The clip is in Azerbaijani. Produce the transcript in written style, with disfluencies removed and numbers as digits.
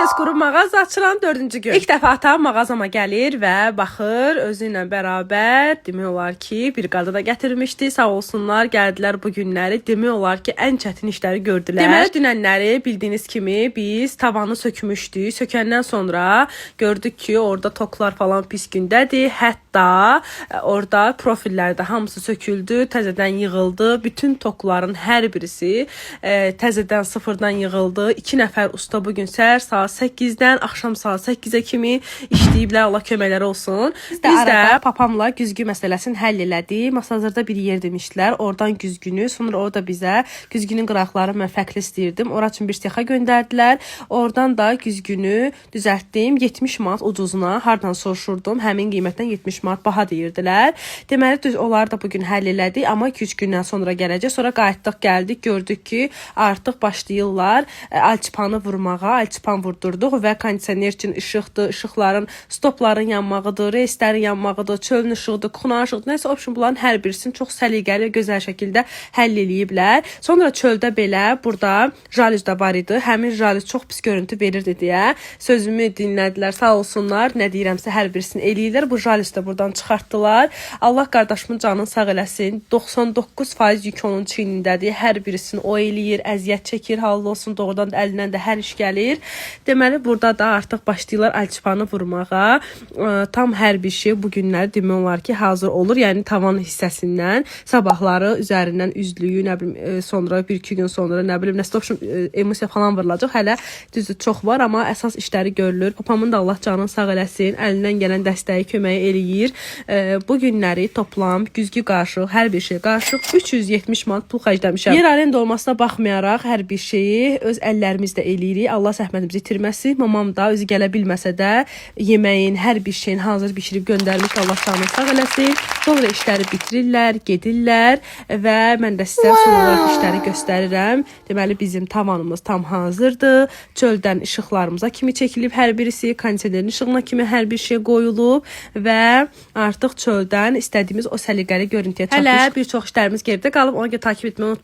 Tez quru mağaza açılan 4-cü gün. İlk dəfə atam mağazama gəlir və baxır, özü ilə bərabər demək olar ki, bir qadı da gətirmişdi. Sağ olsunlar, gəldilər bu günləri. Demək olar ki, ən çətin işləri gördülər. Deməli, dünənləri bildiyiniz kimi biz tavanı sökmüşdük. Sökəndən sonra gördük ki, orada toklar falan pis gündədir. Hətta orada profillər də hamısı söküldü, təzədən yığıldı. Bütün tokların hər birisi təzədən sıfırdan yığıldı. 2 nəfər usta bugün səhər saat 8-dən axşam saat 8-ə kimi işləyiblər. Allah köməkləri olsun. Biz də papamla güzgü məsələsini həll elədik. Masazırda bir yer demişdilər. Oradan güzgünü, sonra orada bizə güzgünün qıraqları mən fərqli istəyirdim. Ora üçün bir sexa göndərdilər. Oradan da güzgünü düzəltdim. 70 manat ucuzuna. Hardan soruşurdum? Həmin qiymətdən 70 manat baha deyirdilər. Deməli düz onları da bugün həll elədik, amma 2-3 gündən sonra gələcək. Sonra qayıtdıq, gəldik, gördük ki, artıq başlayırlar alçıpanı vurmağa. Alçıpan vurdurduq və kondisioner üçün işıqdır, işıqların, stopların yanmağıdır, reyslərin yanmağıdır, çölün işığıdır, kuxunan işığıdır. Nəysə, option bunların hər birisini çox səliqəli, gözəl şəkildə həll eləyiblər. Sonra çöldə belə, burada jalüz də var idi. Həmin jalüz çox pis görüntü verirdi deyə sözümü dinlədilər. Sağ olsunlar, nə deyirəmsə hər birisini eləyirlər. Bu jalüz də buradan çıxartdılar. Allah qardaşımın canını sağ eləsin. 99% yük onun çiynindədir. Hər birisini o eləyir, əziyyət çəkir, hallı olsun. Doğrudan da əlindən də hər iş gəlir. Deməli, burada da artıq başlayırlar alçıpanı vurmağa. Tam hər bir şey bu günlər demək olar ki, hazır olur. Yəni tavan hissəsindən sabahları üzərindən üzlüyü, nə bilim, sonra 1-2 gün sonra nə bilim, emulsiya falan vurulacaq. Hələ düzdür, çox var, amma əsas işləri görülür. Papamın da Allah canını sağ eləsin. Əlindən gələn dəstəyi, köməyi eləyir. Bu günləri toplam güzgü qarışıq, hər bir şey qarışıq 370 manat pul xərcləmişəm. Yer arenda olmasına baxmayaraq hər bir şeyi öz əllərimizlə eləyirik. Allah zəhmətimizi itirməsin. Mamam da özü gələ bilməsə də yeməyin, hər bir şeyin hazır bişirib göndərmiş. Allah canını sağ eləsin. Sonra işləri bitirirlər, gedirlər və mən də sizə son olaraq işləri göstərirəm. Deməli, bizim tavanımız tam hazırdır. Çöldən işıqlarımıza kimi çəkilib hər birisi, kondisionerin işığına kimi hər bir şey qoyulub və artıq çöldən istədiyimiz o səliqəli görüntüyə çatmış. Hələ bir çox işlərimiz geridə qalıb. Ona görə takip etməyi unutmayın.